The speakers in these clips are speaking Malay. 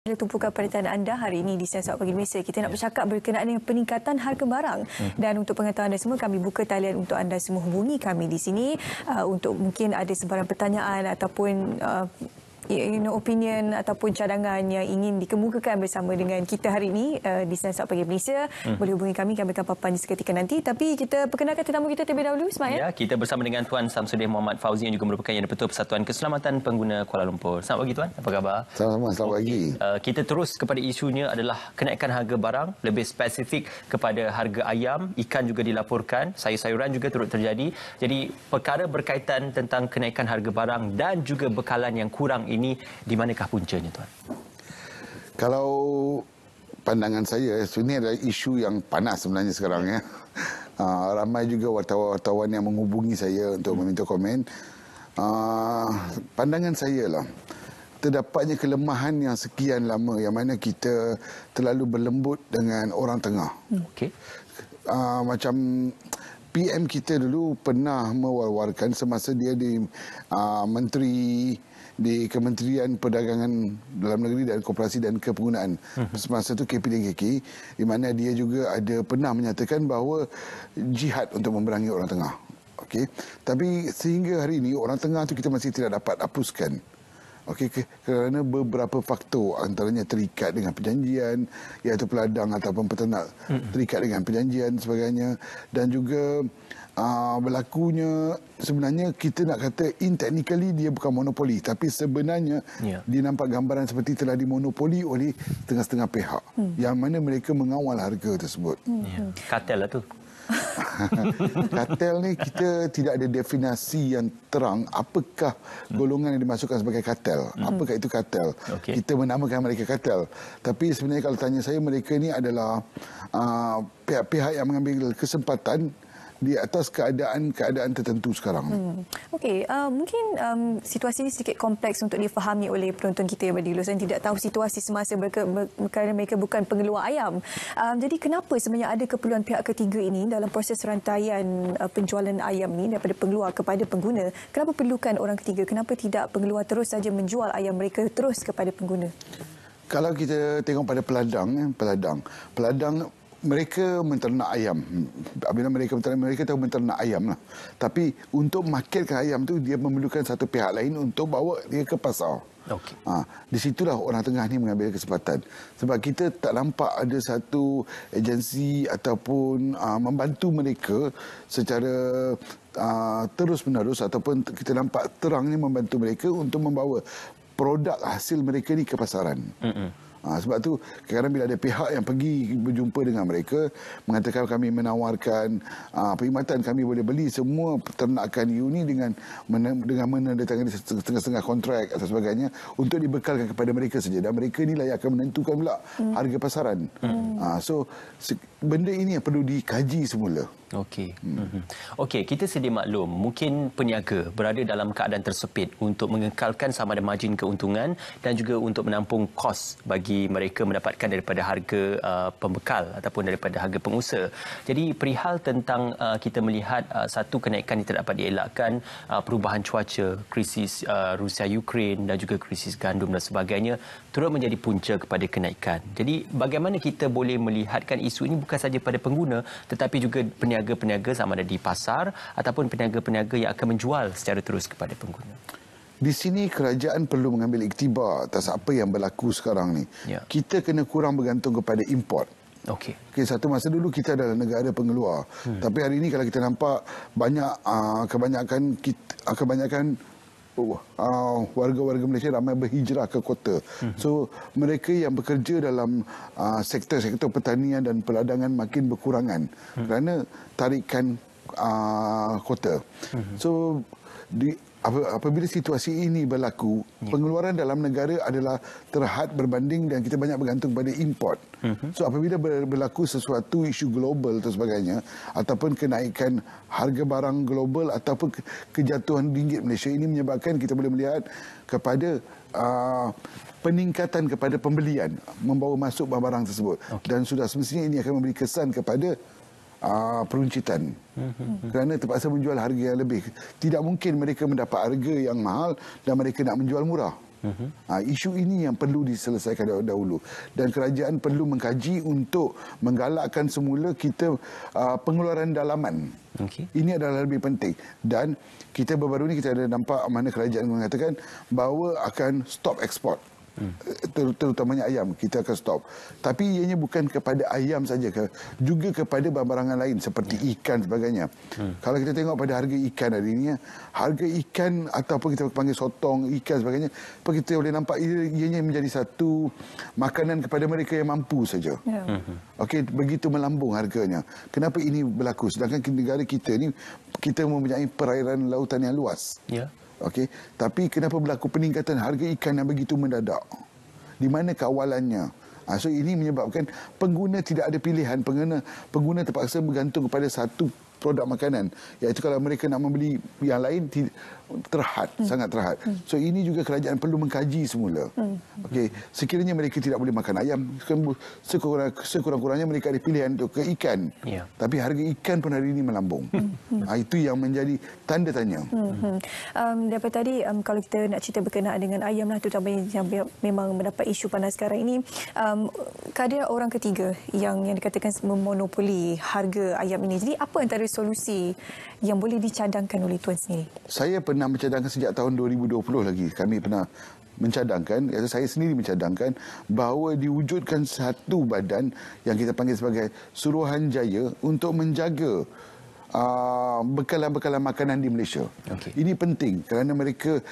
Tumpukan perhatian anda hari ini di Sinar Pagi Malaysia. Kita nak bercakap berkenaan dengan peningkatan harga barang. Dan untuk pengetahuan anda semua, kami buka talian untuk anda semua hubungi kami di sini untuk mungkin ada sebarang pertanyaan ataupun opinion ataupun cadangan yang ingin dikemukakan bersama dengan kita hari ini di Sinar Pagi Malaysia. Boleh hubungi kami akan papan seketika nanti. Tapi kita perkenalkan tetamu kita terlebih dahulu, Ismail. Ya, kita bersama dengan Tuan Samsudin Muhammad Fauzi yang juga merupakan Yang di-Pertua Persatuan Keselamatan Pengguna Kuala Lumpur. Selamat pagi, Tuan. Apa khabar? Selamat pagi. Kita terus kepada isunya adalah kenaikan harga barang, lebih spesifik kepada harga ayam, ikan juga dilaporkan, sayur-sayuran juga turut terjadi. Jadi perkara berkaitan tentang kenaikan harga barang dan juga bekalan yang kurang ini, di manakah puncanya, Tuan? Kalau pandangan saya, ini adalah isu yang panas sebenarnya sekarang ya. Ramai juga wartawan-wartawan yang menghubungi saya untuk meminta komen. Pandangan saya lah, terdapatnya kelemahan yang sekian lama yang mana kita terlalu berlembut dengan orang tengah. Okey. Macam PM kita dulu pernah mewar-warkan semasa dia di menteri di Kementerian Perdagangan Dalam Negeri dan Koperasi dan Kepenggunaan. Semasa itu KP dan KK, di mana dia juga ada pernah menyatakan bahawa jihad untuk memerangi orang tengah. Okey. Tapi sehingga hari ini orang tengah itu kita masih tidak dapat hapuskan. Okey, kerana beberapa faktor, antaranya terikat dengan perjanjian, iaitu peladang ataupun peternak terikat dengan perjanjian sebagainya, dan juga berlakunya sebenarnya kita nak kata technically dia bukan monopoli, tapi sebenarnya dia nampak gambaran seperti telah dimonopoli oleh setengah-setengah pihak yang mana mereka mengawal harga tersebut. Kartel lah tu. Kartel ni kita tidak ada definisi yang terang apakah golongan yang dimasukkan sebagai kartel. Apakah itu kartel? Kita menamakan mereka kartel. Tapi sebenarnya kalau tanya saya, mereka ni adalah pihak-pihak yang mengambil kesempatan di atas keadaan tertentu sekarang. Okey, mungkin situasi ini sedikit kompleks untuk difahami oleh penonton kita yang berdilus dan tidak tahu situasi semasa kerana mereka bukan pengeluar ayam. Jadi kenapa sebenarnya ada keperluan pihak ketiga ini dalam proses rantaian penjualan ayam ini daripada pengeluar kepada pengguna? Kenapa perlukan orang ketiga? Kenapa tidak pengeluar terus saja menjual ayam mereka terus kepada pengguna? Kalau kita tengok pada peladang mereka menternak ayam. Apabila mereka menternak, mereka tahu menternak ayam lah. Tapi untuk marketkan ayam tu, dia memerlukan satu pihak lain untuk bawa dia ke pasar. Di situlah orang tengah ni mengambil kesempatan. Sebab kita tak nampak ada satu agensi ataupun membantu mereka secara terus-menerus, ataupun kita nampak terangnya membantu mereka untuk membawa produk hasil mereka ni ke pasaran. Sebab tu kadang-kadang bila ada pihak yang pergi berjumpa dengan mereka, mengatakan kami menawarkan perkhidmatan, kami boleh beli semua peternakan you ni dengan menandatangani setengah-setengah kontrak atau sebagainya untuk dibekalkan kepada mereka saja, dan mereka ni lah yang akan menentukan pula harga pasaran. So benda ini yang perlu dikaji semula. Okey. Okey, kita sedia maklum mungkin peniaga berada dalam keadaan tersepit untuk mengekalkan sama ada margin keuntungan dan juga untuk menampung kos bagi mereka mendapatkan daripada harga pembekal ataupun daripada harga pengusaha. Jadi perihal tentang kita melihat satu kenaikan yang tidak dapat dielakkan, perubahan cuaca, krisis Rusia Ukraine dan juga krisis gandum dan sebagainya turut menjadi punca kepada kenaikan. Jadi bagaimana kita boleh melihatkan isu ini bukan saja pada pengguna tetapi juga peniaga-peniaga sama ada di pasar ataupun peniaga-peniaga yang akan menjual secara terus kepada pengguna. Di sini kerajaan perlu mengambil iktibar atas apa yang berlaku sekarang ni. Kita kena kurang bergantung kepada import. Okey, satu masa dulu kita adalah negara pengeluar. Tapi hari ini kalau kita nampak kebanyakan warga-warga Malaysia ramai berhijrah ke kota. So mereka yang bekerja dalam sektor-sektor pertanian dan peladangan makin berkurangan kerana tarikan kota. So apabila situasi ini berlaku, pengeluaran dalam negara adalah terhad berbanding dan kita banyak bergantung pada import. So apabila berlaku sesuatu isu global dan sebagainya, ataupun kenaikan harga barang global ataupun kejatuhan ringgit Malaysia, ini menyebabkan kita boleh melihat kepada peningkatan kepada pembelian membawa masuk barang tersebut. Dan sudah semestinya ini akan memberi kesan kepada peruncitan. Kerana terpaksa menjual harga yang lebih. Tidak mungkin mereka mendapat harga yang mahal dan mereka nak menjual murah. Isu ini yang perlu diselesaikan dahulu dan kerajaan perlu mengkaji untuk menggalakkan semula kita pengeluaran dalaman. Ini adalah lebih penting dan kita baru-baru ni kita ada nampak mana kerajaan mengatakan bahawa akan stop ekspor. Terutamanya ayam kita akan stop, tapi ianya bukan kepada ayam saja, juga kepada barangan lain seperti ikan sebagainya. Kalau kita tengok pada harga ikan hari ini, harga ikan ataupun kita panggil sotong ikan sebagainya, kita boleh nampak ianya menjadi satu makanan kepada mereka yang mampu saja. Okey, begitu melambung harganya. Kenapa ini berlaku sedangkan negara kita ni kita mempunyai perairan lautan yang luas? Okey, tapi kenapa berlaku peningkatan harga ikan yang begitu mendadak? Di mana kawalannya? So ini menyebabkan pengguna tidak ada pilihan, pengguna terpaksa bergantung kepada satu produk makanan, iaitu kalau mereka nak membeli yang lain terhad, sangat terhad. So ini juga kerajaan perlu mengkaji semula. Okey, sekiranya mereka tidak boleh makan ayam, sekurang-kurangnya mereka ada pilihan untuk ke ikan. Tapi harga ikan pun hari ini melambung. Itu yang menjadi tanda tanya. Daripada tadi kalau kita nak cerita berkenaan dengan ayam lah, terutamanya yang memang mendapat isu panas sekarang ini, kehadiran orang ketiga yang dikatakan memonopoli harga ayam ini. Jadi apa antara solusi yang boleh dicadangkan oleh tuan sendiri? Saya pernah mencadangkan sejak tahun 2020 lagi. Kami pernah mencadangkan, iaitu saya sendiri mencadangkan bahawa diwujudkan satu badan yang kita panggil sebagai Suruhanjaya untuk menjaga bekalan-bekalan makanan di Malaysia. Ini penting kerana mereka,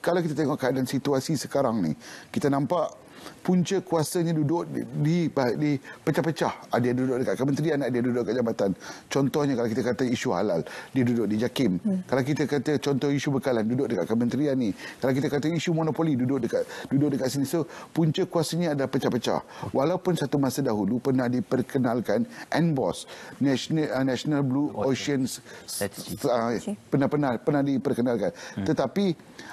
kalau kita tengok keadaan situasi sekarang ni, kita nampak punca kuasanya duduk di pecah-pecah. Ada yang duduk dekat kementerian, ada yang duduk dekat jabatan. Contohnya kalau kita kata isu halal, dia duduk di JAKIM. Kalau kita kata contoh isu bekalan, duduk dekat kementerian ni. Kalau kita kata isu monopoli, duduk dekat sini. So punca kuasanya ada pecah-pecah. Walaupun satu masa dahulu pernah diperkenalkan NBOS, National Blue Ocean pernah diperkenalkan. Tetapi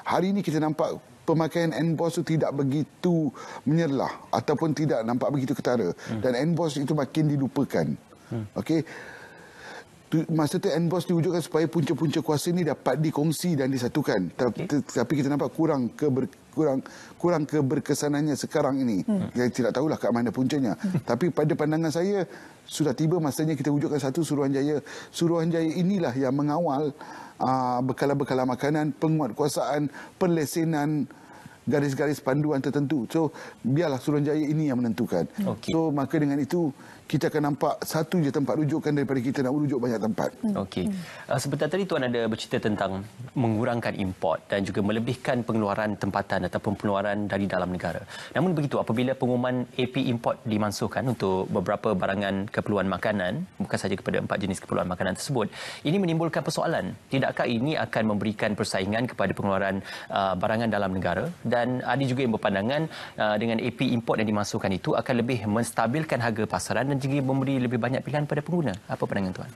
hari ini kita nampak pemakaian NBOS itu tidak begitu menyerlah ataupun tidak nampak begitu ketara, dan NBOS itu makin dilupakan. Okey, masa tu NBOS diwujudkan supaya punca-punca kuasa ini dapat dikongsi dan disatukan. Tapi kita nampak kurang keberkesanannya sekarang ini. Saya tidak tahulah kat mana puncanya. Tapi pada pandangan saya sudah tiba masanya kita wujudkan satu Suruhanjaya. Suruhanjaya inilah yang mengawal bekalan-bekalan makanan, penguatkuasaan, perlesenan, garis-garis panduan tertentu. So biarlah Suruhanjaya ini yang menentukan. So maka dengan itu kita akan nampak satu je tempat rujukan daripada kita nak rujuk banyak tempat. Okey. Sebentar tadi tuan ada bercerita tentang mengurangkan import dan juga melebihkan pengeluaran tempatan ataupun pengeluaran dari dalam negara. Namun begitu, apabila pengumuman AP import dimansuhkan untuk beberapa barangan keperluan makanan, bukan saja kepada 4 jenis keperluan makanan tersebut, ini menimbulkan persoalan. Tidakkah ini akan memberikan persaingan kepada pengeluaran barangan dalam negara? Dan ada juga yang berpandangan dengan AP import yang dimasukkan itu akan lebih menstabilkan harga pasaran dan juga memberi lebih banyak pilihan pada pengguna. Apa pandangan tuan?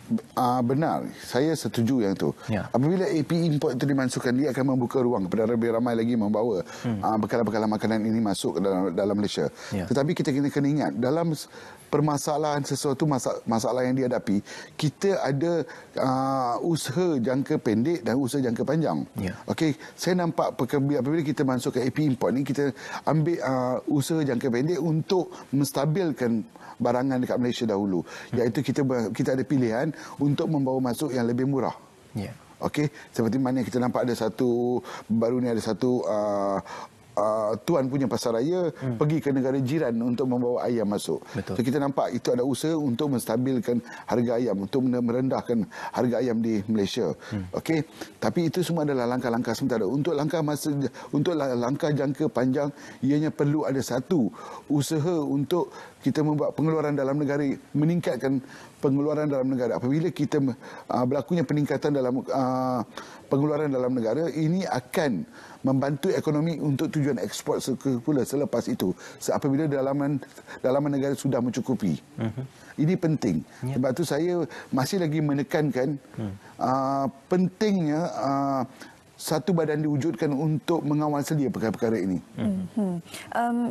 Benar, saya setuju yang itu. Apabila AP import itu dimasukkan, dia akan membuka ruang kepada lebih ramai lagi membawa bekalan-bekalan makanan ini masuk ke dalam Malaysia. Tetapi kita kena ingat, dalam permasalahan sesuatu masalah yang dihadapi, kita ada usaha jangka pendek dan usaha jangka panjang. Okey, saya nampak apabila kita masuk ke AP import ni, kita ambil usaha jangka pendek untuk menstabilkan barangan dekat Malaysia dahulu, iaitu kita ada pilihan untuk membawa masuk yang lebih murah. Okey, seperti mana kita nampak ada satu baru ni, ada satu tuan punya pasaraya pergi ke negara jiran untuk membawa ayam masuk. So kita nampak itu ada usaha untuk menstabilkan harga ayam, untuk merendahkan harga ayam di Malaysia. Okey, tapi itu semua adalah langkah-langkah sementara. Untuk langkah jangka panjang, ianya perlu ada satu usaha untuk kita membuat pengeluaran dalam negara, meningkatkan pengeluaran dalam negara. Apabila kita berlakunya peningkatan dalam pengeluaran dalam negara, ini akan membantu ekonomi untuk tujuan ekspor pula selepas itu, apabila dalaman negara sudah mencukupi. Ini penting. Sebab itu saya masih lagi menekankan pentingnya satu badan diwujudkan untuk mengawal selia perkara-perkara ini.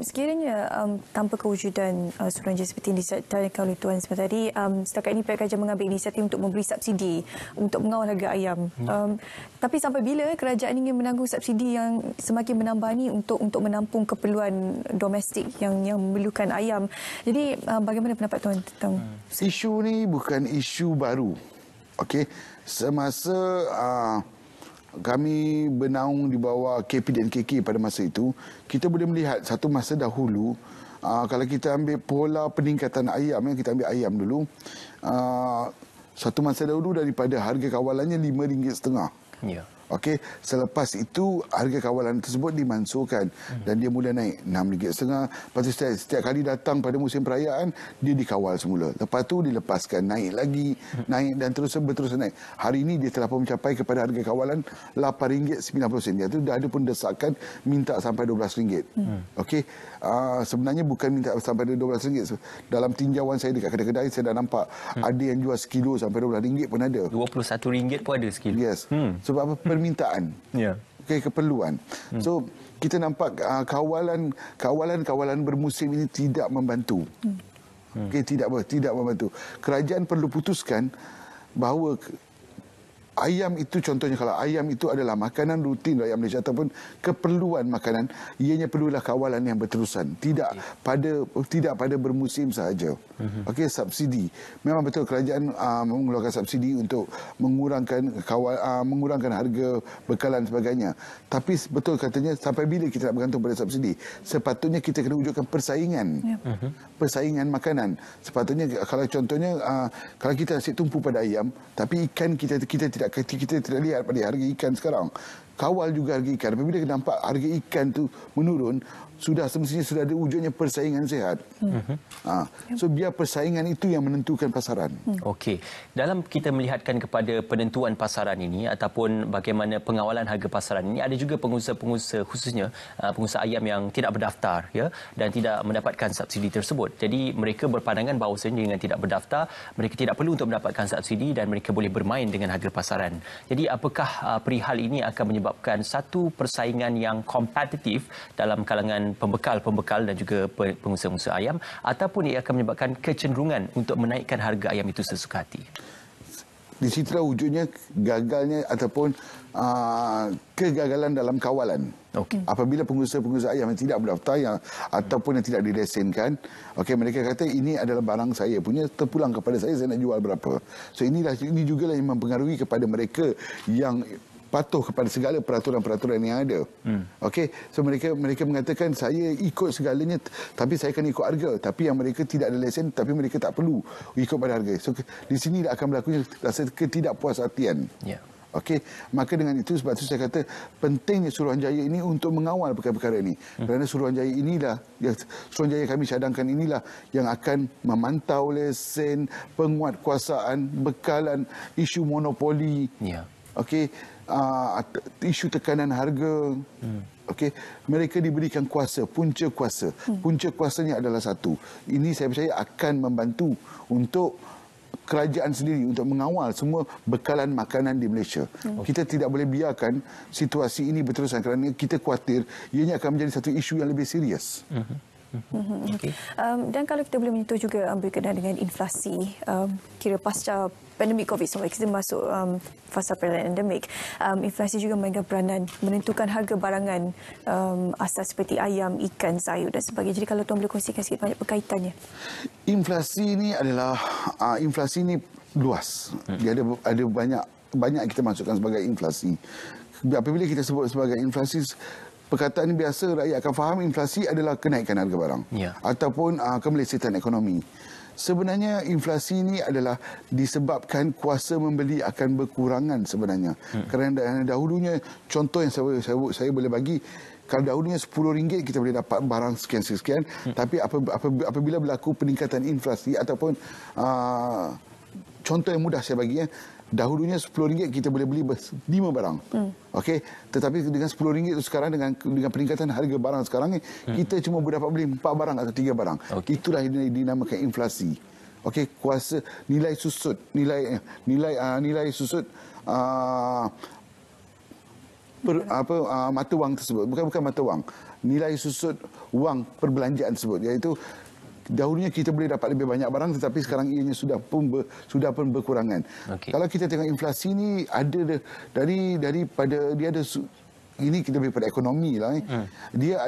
Sekiranya tanpa kewujudan suruhanjaya seperti yang disertakan oleh Tuan sebentar tadi, setakat ini pihak kerajaan mengambil inisiatif untuk memberi subsidi untuk mengawal harga ayam. Tapi sampai bila kerajaan ingin menanggung subsidi yang semakin menambah ni untuk menampung keperluan domestik yang memerlukan ayam. Jadi bagaimana pendapat Tuan tentang isu ni bukan isu baru. Okey, semasa kami bernaung di bawah KP dan KK pada masa itu, kita boleh melihat satu masa dahulu, kalau kita ambil pola peningkatan ayam, kita ambil ayam dulu, satu masa dahulu daripada harga kawalannya RM5.50. Ya. Okey, selepas itu harga kawalan tersebut dimansurkan dan dia mula naik RM6.50. Lepas tu setiap kali datang pada musim perayaan, dia dikawal semula. Lepas tu dilepaskan, naik lagi, naik dan berterus naik. Hari ini dia telah pun mencapai kepada harga kawalan RM8.90. Dia tu dah ada pun desakan minta sampai RM12. Okey, sebenarnya bukan minta sampai RM12. Dalam tinjauan saya dekat kedai-kedai, saya dah nampak ada yang jual sekilo sampai RM12 pun ada. RM21 pun ada sekilo. Yes. Sebab apa? Permintaan. Okay, keperluan. So kita nampak kawalan bermusim ini tidak membantu. Okay, tidak membantu. Kerajaan perlu putuskan bahawa ayam itu, contohnya kalau ayam itu adalah makanan rutin rakyat Malaysia ataupun keperluan makanan, ianya perlulah kawalan yang berterusan, tidak pada bermusim sahaja. Okey, subsidi. Memang betul kerajaan mengeluarkan subsidi untuk mengurangkan harga bekalan sebagainya. Tapi betul katanya, sampai bila kita nak bergantung pada subsidi? Sepatutnya kita kena wujudkan persaingan. Persaingan makanan. Sepatutnya kalau contohnya kalau kita asyik tumpu pada ayam, tapi ikan kita tidak lihat pada harga ikan sekarang. Kawal juga harga ikan. Apabila kita nampak harga ikan tu menurun, semestinya sudah ada wujudnya persaingan sihat. So biar persaingan itu yang menentukan pasaran. Okey. Dalam kita melihatkan kepada penentuan pasaran ini ataupun bagaimana pengawalan harga pasaran ini, ada juga pengusaha-pengusaha, khususnya pengusaha ayam yang tidak berdaftar, ya, dan tidak mendapatkan subsidi tersebut. Jadi mereka berpandangan bahawasanya dengan tidak berdaftar, mereka tidak perlu untuk mendapatkan subsidi dan mereka boleh bermain dengan harga pasaran. Jadi apakah perihal ini akan menyebabkan satu persaingan yang kompetitif dalam kalangan pembekal dan juga pengusaha-pengusaha ayam, ataupun ia akan menyebabkan kecenderungan untuk menaikkan harga ayam itu sesuka hati? Di situlah wujudnya gagalnya ataupun kegagalan dalam kawalan. Apabila pengusaha-pengusaha ayam yang tidak berdaftar ataupun yang tidak dilesenkan, mereka kata ini adalah barang saya punya, terpulang kepada saya nak jual berapa. So ini jugalah yang mempengaruhi kepada mereka yang patuh kepada segala peraturan-peraturan yang ada. Okey, so mereka mengatakan saya ikut segalanya, tapi saya akan ikut harga. Tapi yang mereka tidak ada lesen, tapi mereka tak perlu ikut pada harga. So di sini akan berlakunya rasa ketidakpuashatian. Okey, maka dengan itu, sebab itu saya kata pentingnya Suruhanjaya ini untuk mengawal perkara-perkara ini. Kerana Suruhanjaya inilah, Suruhanjaya kami cadangkan inilah yang akan memantau lesen, penguatkuasaan, bekalan, isu monopoli. Okey, isu tekanan harga. Okey, mereka diberikan kuasa, punca kuasa. Punca kuasanya adalah satu. Ini saya percaya akan membantu untuk kerajaan sendiri untuk mengawal semua bekalan makanan di Malaysia. Kita tidak boleh biarkan situasi ini berterusan kerana kita khawatir ianya akan menjadi satu isu yang lebih serius. Dan kalau kita boleh menyentuh juga berkenaan dengan inflasi, kira pasca pandemik COVID-19, kita masuk fasa pandemik, inflasi juga mainkan peranan menentukan harga barangan asas seperti ayam, ikan, sayur dan sebagainya. Jadi kalau tuan boleh kongsikan sikit banyak berkaitannya. Inflasi ini luas. Dia ada banyak kita masukkan sebagai inflasi. Apabila kita sebut sebagai inflasi, perkataan biasa rakyat akan faham inflasi adalah kenaikan harga barang ataupun kemelesetan ekonomi. Sebenarnya inflasi ini adalah disebabkan kuasa membeli akan berkurangan sebenarnya. Kerana dahulunya, contoh yang saya boleh bagi, kalau dahulunya RM10 kita boleh dapat barang sekian-sekian, tapi apabila berlaku peningkatan inflasi ataupun contoh yang mudah saya bagi, dahulunya RM10 kita boleh beli 5 barang. Okey, tetapi dengan RM10 itu sekarang dengan peningkatan harga barang sekarang ni, kita cuma boleh dapat beli 4 barang atau 3 barang. Itulah yang dinamakan inflasi. Okey, kuasa nilai susut, nilai susut mata wang tersebut, bukan mata wang, nilai susut wang perbelanjaan tersebut, iaitu dahulunya kita boleh dapat lebih banyak barang, tetapi sekarang ianya sudah pun berkurangan. Kalau kita tengok inflasi ni ada daripada dia ada ini kita lebih pada ekonomi lah. Dia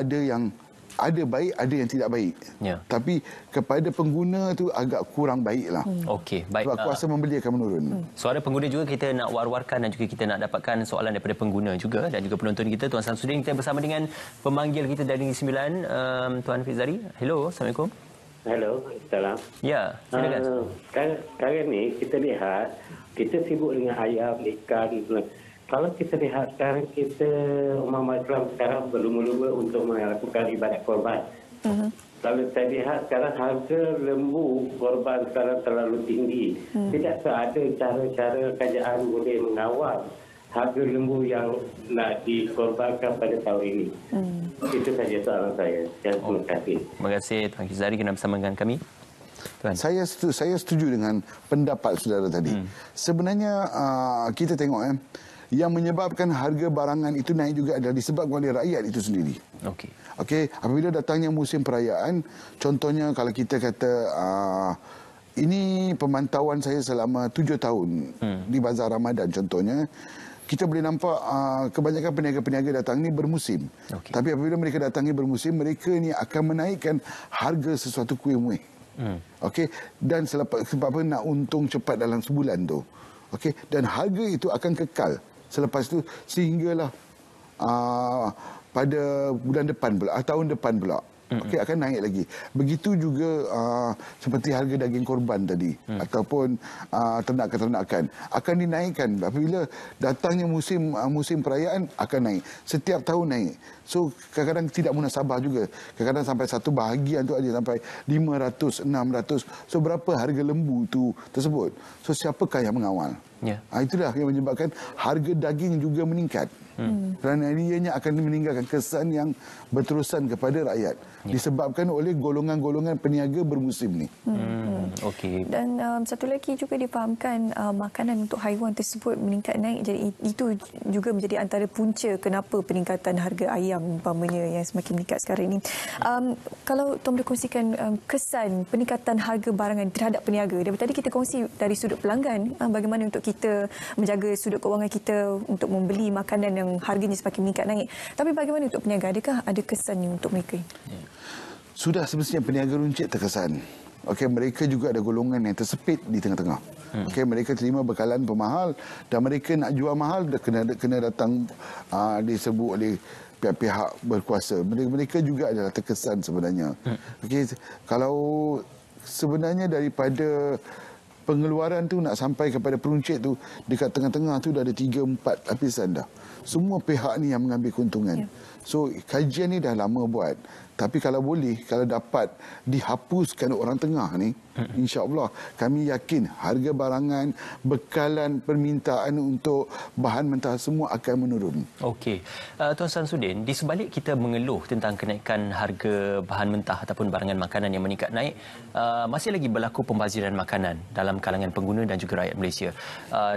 ada baik, ada yang tidak baik. Tapi kepada pengguna tu agak kurang baik lah. Okey, baik. Sebab kuasa membeli akan menurun. Suara pengguna juga kita nak war-warkan dan juga kita nak dapatkan soalan daripada pengguna juga dan juga penonton kita, Tuan Samsudin. Kita bersama dengan pemanggil kita dari Negeri Sembilan, Tuan Fizari. Hello, Assalamualaikum. Hello, salam. Ya, silakan. Sekarang ni kita lihat, kita sibuk dengan ayam, ikan. Kalau kita lihat sekarang, kita umat Islam sekarang berlumba-lumba untuk melakukan ibadat korban. Kalau saya lihat sekarang harga lembu korban sekarang terlalu tinggi. Tidak ada cara-cara kerajaan boleh mengawal harga lembu yang nak dikorbankan pada tahun ini. Itu saja soalan saya. Terima kasih. Terima kasih Tuan Fizari kerana bersama dengan kami. Tuan. Saya setuju dengan pendapat saudara tadi. Sebenarnya kita tengok yang menyebabkan harga barangan itu naik juga adalah disebabkan oleh rakyat itu sendiri. Okey, apabila datangnya musim perayaan, contohnya kalau kita kata ini pemantauan saya selama 7 tahun di Bazar Ramadan contohnya, kita boleh nampak kebanyakan peniaga-peniaga datang ni bermusim. Tapi apabila mereka datangi bermusim, mereka ni akan menaikkan harga sesuatu kuih-muih. Okey, dan sebab apa nak untung cepat dalam sebulan tu. Okey, dan harga itu akan kekal selepas itu sehinggalah pada bulan depan pula, tahun depan pula. Okey, akan naik lagi. Begitu juga seperti harga daging korban tadi ataupun ternak-ternakan akan dinaikkan apabila datangnya musim perayaan akan naik. Setiap tahun naik. So kadang-kadang tidak munasabah juga. Kadang-kadang sampai satu bahagian tu ada sampai 500, 600. So berapa harga lembu tu tersebut? So siapakah yang mengawal? Itulah yang menyebabkan harga daging juga meningkat. Kerana ianya akan meninggalkan kesan yang berterusan kepada rakyat disebabkan oleh golongan-golongan peniaga bermusim ni. Dan satu lagi juga difahamkan makanan untuk haiwan tersebut meningkat naik, jadi itu juga menjadi antara punca kenapa peningkatan harga ayam umpamanya yang semakin meningkat sekarang ini. Kalau Tuan boleh kongsikan kesan peningkatan harga barangan terhadap peniaga. Dari tadi kita kongsi dari sudut pelanggan, bagaimana untuk kita menjaga sudut kewangan kita untuk membeli makanan yang harganya semakin meningkat naik. Tapi bagaimana untuk peniaga? Adakah ada kesannya untuk mereka? Sudah semestinya peniaga runcit terkesan. Okey, mereka juga ada golongan yang tersepit di tengah-tengah. Okey, mereka terima bekalan pemahal dan mereka nak jual mahal kena datang disebut oleh pihak-pihak berkuasa. Mereka juga adalah terkesan sebenarnya. Okey, kalau sebenarnya daripada pengeluaran tu nak sampai kepada peruncit tu dekat tengah-tengah tu dah ada 3-4 lapisan dah. Semua pihak ni yang mengambil keuntungan. So kajian ni dah lama buat. Tapi kalau boleh, kalau dapat dihapuskan orang tengah ni, insya-Allah kami yakin harga barangan, bekalan, permintaan untuk bahan mentah semua akan menurun. Okey. Tuan Samsudin, di sebalik kita mengeluh tentang kenaikan harga bahan mentah ataupun barangan makanan yang meningkat naik, masih lagi berlaku pembaziran makanan dalam kalangan pengguna dan juga rakyat Malaysia.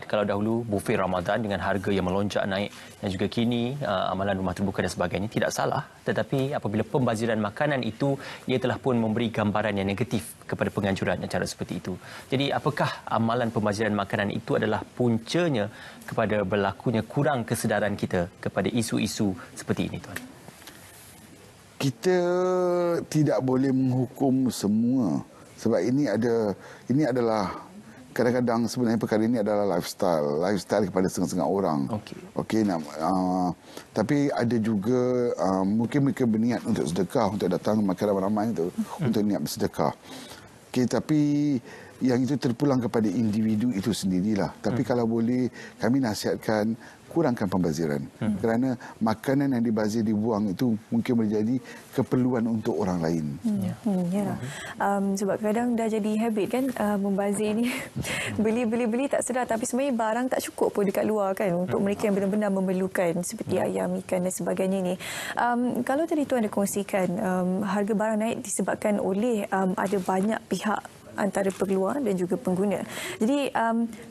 Kalau dahulu bufet Ramadan dengan harga yang melonjak naik dan juga kini amalan rumah terbuka dan sebagainya tidak salah, tetapi apabila pembaziran makanan itu ia telah pun memberi gambaran yang negatif kepada penganjuran cara seperti itu. Jadi apakah amalan pembaziran makanan itu adalah puncanya kepada berlakunya kurang kesedaran kita kepada isu-isu seperti ini, Tuan? Kita tidak boleh menghukum semua sebab ini adalah kadang-kadang sebenarnya perkara ini adalah lifestyle kepada setengah-setengah orang. Okey, tapi ada juga mungkin mereka berniat untuk sedekah, untuk datang makan ramai-ramai itu untuk niat bersedekah. Okey, tapi yang itu terpulang kepada individu itu sendirilah. Tapi kalau boleh kami nasihatkan kurangkan pembaziran. Kerana makanan yang dibazir dibuang itu mungkin menjadi keperluan untuk orang lain. Sebab kadang dah jadi habit kan membazir ni. Beli tak sedar tapi sebenarnya barang tak cukup pun dekat luar kan untuk mereka yang benar-benar memerlukan seperti ayam, ikan dan sebagainya ni. Kalau tadi Tuan ada kongsikan harga barang naik disebabkan oleh ada banyak pihak antara pengeluar dan juga pengguna. Jadi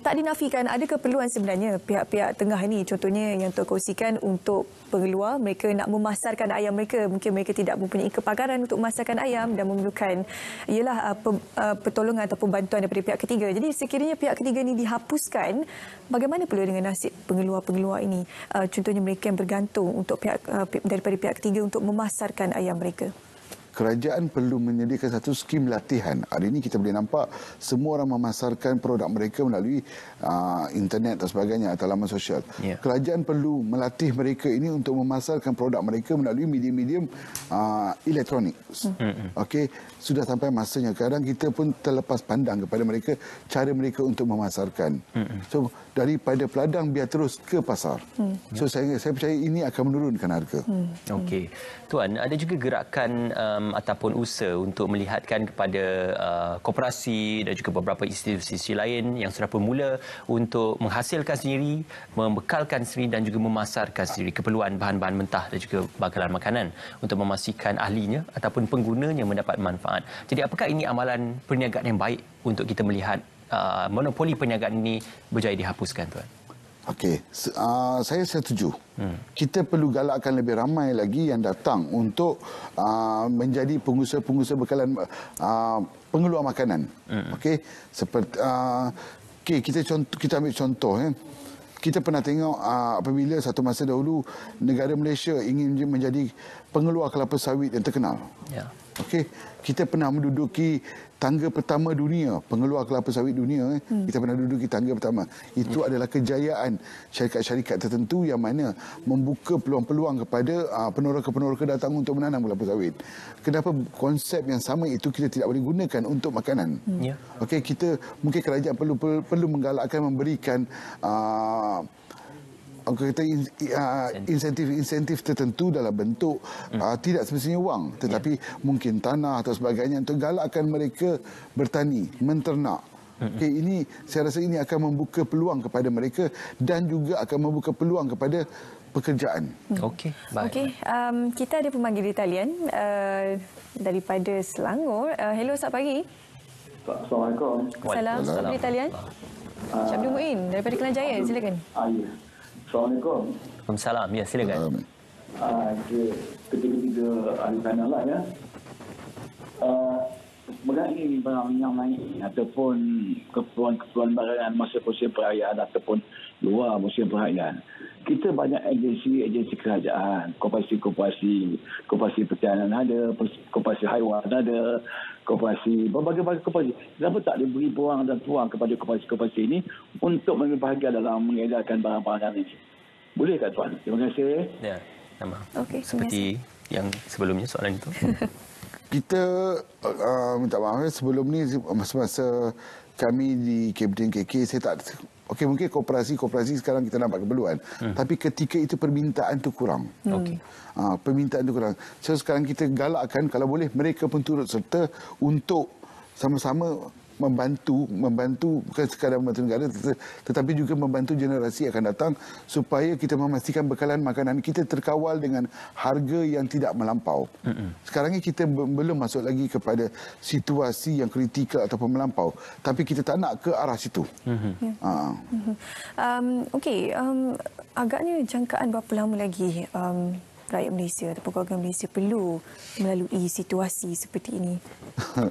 tak dinafikan ada keperluan sebenarnya pihak-pihak tengah ini, contohnya yang Tuan kongsikan untuk pengeluar, mereka nak memasarkan ayam mereka, mungkin mereka tidak mempunyai kepakaran untuk memasarkan ayam dan memerlukan ialah pertolongan atau bantuan daripada pihak ketiga. Jadi sekiranya pihak ketiga ini dihapuskan, bagaimana pula dengan nasib pengeluar-pengeluar ini? Contohnya mereka yang bergantung untuk daripada pihak ketiga untuk memasarkan ayam mereka. Kerajaan perlu menyediakan satu skim latihan. Hari ini kita boleh nampak semua orang memasarkan produk mereka melalui internet dan sebagainya atau laman sosial. Kerajaan perlu melatih mereka ini untuk memasarkan produk mereka melalui medium-medium elektronik. Okey, sudah sampai masanya. Kadang kita pun terlepas pandang kepada mereka cara mereka untuk memasarkan. So daripada peladang biar terus ke pasar. So saya percaya ini akan menurunkan harga. Okey. Tuan, ada juga gerakan ataupun usaha untuk melihatkan kepada koperasi dan juga beberapa institusi lain yang sudah bermula untuk menghasilkan sendiri, membekalkan sendiri dan juga memasarkan sendiri keperluan bahan-bahan mentah dan juga bakalan makanan untuk memastikan ahlinya ataupun penggunanya mendapat manfaat. Jadi apakah ini amalan perniagaan yang baik untuk kita melihat monopoli perniagaan ini berjaya dihapuskan, Tuan? Okey, saya setuju. Kita perlu galakkan lebih ramai lagi yang datang untuk menjadi pengusaha-pengusaha bekalan pengeluar makanan. Okey, seperti kita ambil contoh kita pernah tengok apabila satu masa dahulu negara Malaysia ingin menjadi pengeluar kelapa sawit yang terkenal. Okey, kita pernah menduduki tangga pertama dunia, pengeluar kelapa sawit dunia. Kita pernah duduki tangga pertama. Itu adalah kejayaan syarikat-syarikat tertentu yang mana membuka peluang-peluang kepada peneroka-peneroka datang untuk menanam kelapa sawit. Kenapa konsep yang sama itu kita tidak boleh gunakan untuk makanan? Okey, mungkin kerajaan perlu menggalakkan, memberikan kata insentif tertentu dalam bentuk tidak semestinya wang, tetapi mungkin tanah atau sebagainya untuk galakkan mereka bertani, menternak. Ini saya rasa ini akan membuka peluang kepada mereka dan juga akan membuka peluang kepada pekerjaan. Okey, baik. Okey, kita ada pemanggil di talian daripada Selangor. Hello, selamat pagi. Assalamualaikum. Salam. Di talian. Syabdul Muin daripada Kelang Jaya, silakan. Assalamualaikum. Waalaikumsalam. Ya, silakan. Ketiga-tiga ahli panel lah ya. Mengenai barang yang naik ataupun keperluan barangan masa musim perayaan ataupun luar musim perayaan. Kita banyak agensi kerajaan, koperasi pertanian ada, koperasi haiwan ada, berbagai koperasi. Kenapa tak diberi peluang dan peluang kepada koperasi ini untuk mengambil bahagian dalam mengedarkan barang-barang ini? Boleh tak, Tuan? Terima kasih. Ya, sama. Okey, seperti yang sebelumnya soalan itu. Kita minta maaf sebelum ni masa kami di Kabupaten KK saya tak. Okey, mungkin koperasi sekarang kita nampak keperluan. Tapi ketika itu permintaan itu kurang. Permintaan itu kurang. So sekarang kita galakkan kalau boleh mereka pun turut serta untuk sama-sama membantu bukan sekadar membantu negara tetapi juga membantu generasi yang akan datang supaya kita memastikan bekalan makanan kita terkawal dengan harga yang tidak melampau. Sekarang ini kita belum masuk lagi kepada situasi yang kritikal ataupun melampau, tapi kita tak nak ke arah situ. Okey, agaknya jangkaan berapa lama lagi rakyat Malaysia ataupun keluarga Malaysia perlu melalui situasi seperti ini?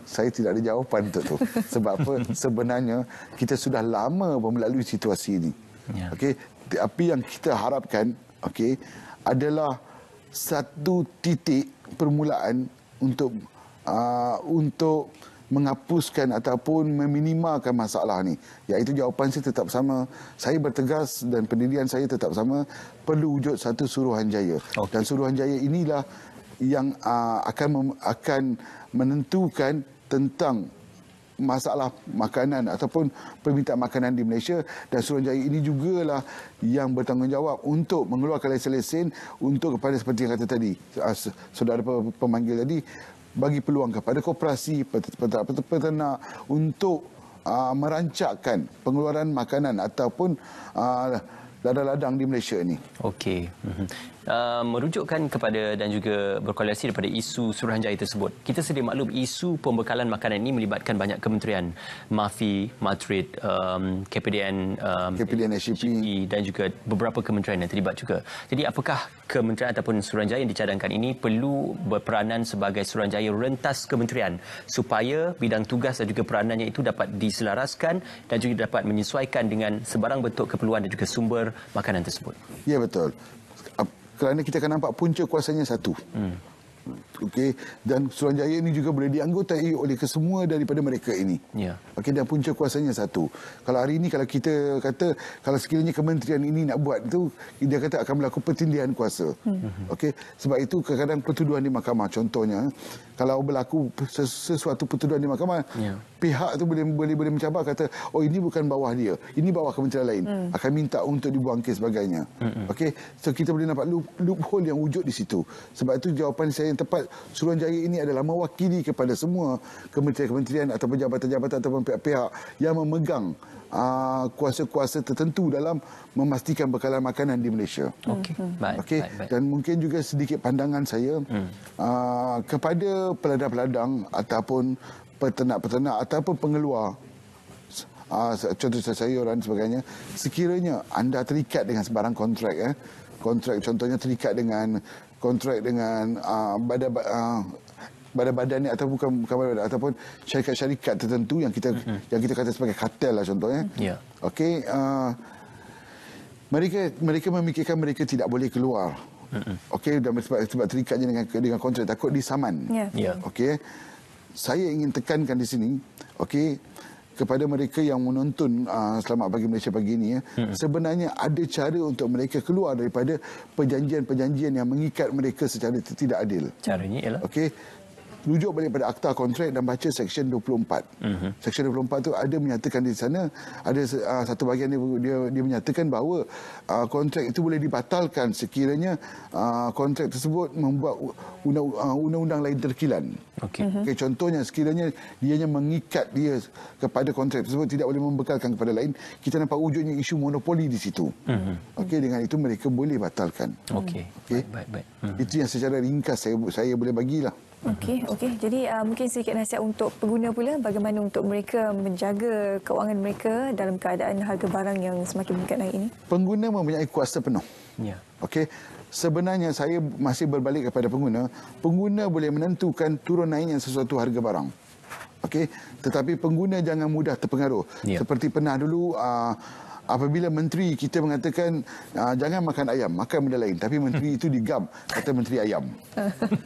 Saya tidak ada jawapan untuk itu. Sebab apa? Sebenarnya kita sudah lama melalui situasi ini. Okey, tapi yang kita harapkan adalah satu titik permulaan untuk menghapuskan ataupun meminimalkan masalah ni. Iaitu jawapan saya tetap sama. Saya bertegas dan pendirian saya tetap sama. Perlu wujud satu Suruhanjaya. Dan Suruhanjaya inilah yang akan menentukan tentang masalah makanan ataupun permintaan makanan di Malaysia, dan Suruhanjaya ini jugalah yang bertanggungjawab untuk mengeluarkan lesen-lesen untuk kepada seperti yang kata tadi saudara pemanggil tadi, bagi peluang kepada koperasi peternak untuk merancakkan pengeluaran makanan ataupun ladang-ladang di Malaysia ini. Okey. Merujukkan kepada dan juga berkorelasi daripada isu Suruhanjaya tersebut. Kita sedia maklum isu pembekalan makanan ini melibatkan banyak kementerian, MAFI, Matrid, KPDN, SCP dan juga beberapa kementerian yang terlibat juga. Jadi apakah kementerian ataupun Suruhanjaya yang dicadangkan ini perlu berperanan sebagai Suruhanjaya rentas kementerian supaya bidang tugas dan juga peranannya itu dapat diselaraskan dan juga dapat menyesuaikan dengan sebarang bentuk keperluan dan juga sumber makanan tersebut? Ya, betul. Kerana kita akan nampak punca kuasanya satu. Okey, dan Suruhanjaya ini juga boleh dianggotai oleh kesemua daripada mereka ini. Ya. Okey, dan punca kuasanya satu. Kalau hari ini kalau kita kata kalau sekiranya kementerian ini nak buat itu, dia kata akan berlaku pertindihan kuasa. Okey, sebab itu kadang-kadang pertuduhan di mahkamah, contohnya kalau berlaku sesuatu pertuduhan di mahkamah, pihak tu boleh mencabar, kata oh ini bukan bawah dia, ini bawah kementerian lain, akan minta untuk dibuang kes sebagainya. Okey, so kita boleh nampak loophole yang wujud di situ. Sebab itu jawapan saya yang tepat, Suruhanjaya ini adalah mewakili kepada semua kementerian-kementerian atau jabatan-jabatan ataupun pihak-pihak yang memegang kuasa-kuasa tertentu dalam memastikan bekalan makanan di Malaysia. Okey. Baik. Okey, dan mungkin juga sedikit pandangan saya kepada peladang-peladang ataupun peternak-peternak ataupun pengeluar contoh sayuran dan sebagainya, sekiranya anda terikat dengan sebarang kontrak, kontrak contohnya terikat dengan kontrak dengan badan-badan ni, atau bukan badan, ataupun syarikat-syarikat tertentu yang kita kata sebagai kartel lah contohnya. Okey, mereka memikirkan mereka tidak boleh keluar. Okey, dan sebab terikatnya dengan kontrak, takut disaman. Okey, saya ingin tekankan di sini, okey, kepada mereka yang menonton Selamat Pagi Malaysia pagi ini, sebenarnya ada cara untuk mereka keluar daripada perjanjian-perjanjian yang mengikat mereka secara tidak adil. Caranya ialah? Okey, rujuk balik pada Akta Kontrak dan baca Seksyen 24. Seksyen 24 tu ada menyatakan di sana, ada satu bahagian dia menyatakan bahawa kontrak itu boleh dibatalkan sekiranya kontrak tersebut membuat undang-undang lain terkilan. Okey, contohnya sekiranya dianya mengikat dia kepada kontrak tersebut, tidak boleh membekalkan kepada lain, kita nampak wujudnya isu monopoli di situ. Okey, dengan itu mereka boleh batalkan. Okey. Baik. Itu yang secara ringkas saya boleh bagilah. Okey. Jadi mungkin sedikit nasihat untuk pengguna pula, bagaimana untuk mereka menjaga kewangan mereka dalam keadaan harga barang yang semakin meningkat naik ini? Pengguna mempunyai kuasa penuh. Okey, sebenarnya saya masih berbalik kepada pengguna. Pengguna boleh menentukan turun naiknya sesuatu harga barang. Okey, tetapi pengguna jangan mudah terpengaruh. Seperti pernah dulu apabila menteri kita mengatakan jangan makan ayam, makan benda lain, tapi menteri itu digam kata menteri ayam.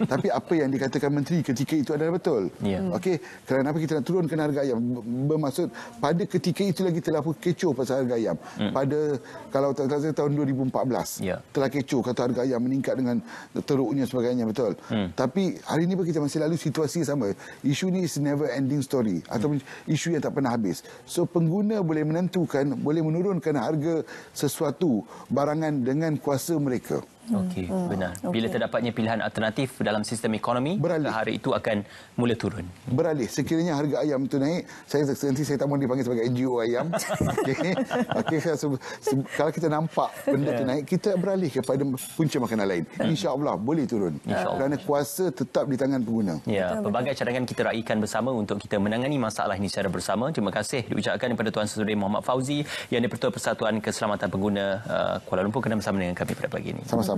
Tapi apa yang dikatakan menteri ketika itu adalah betul. Okey, kenapa kita nak turunkan harga ayam? Bermaksud pada ketika itu lagi telah kecoh pasal harga ayam. Pada kalau tak salah tahun 2014 telah kecoh kata harga ayam meningkat dengan teruknya sebagainya, betul. Tapi hari ini pun kita masih lalu situasi sama. Isu ni is never ending story atau isu yang tak pernah habis. So pengguna boleh menentukan, boleh menurunkan harga sesuatu barangan dengan kuasa mereka. Okey, benar. Bila terdapatnya pilihan alternatif dalam sistem ekonomi, hari itu akan mula turun. Beralih. Sekiranya harga ayam itu naik, nanti saya tak mahu dipanggil sebagai NGO ayam. Okey, kalau kita nampak benda itu naik, kita beralih kepada punca makanan lain. InsyaAllah boleh turun. Kerana kuasa tetap di tangan pengguna. Pelbagai cadangan kita raikan bersama untuk kita menangani masalah ini secara bersama. Terima kasih diucapkan kepada Tuan Sri Muhammad Fauzi, yang di-Persatuan Keselamatan Pengguna Kuala Lumpur, kerana bersama dengan kami pada pagi ini. Sama-sama.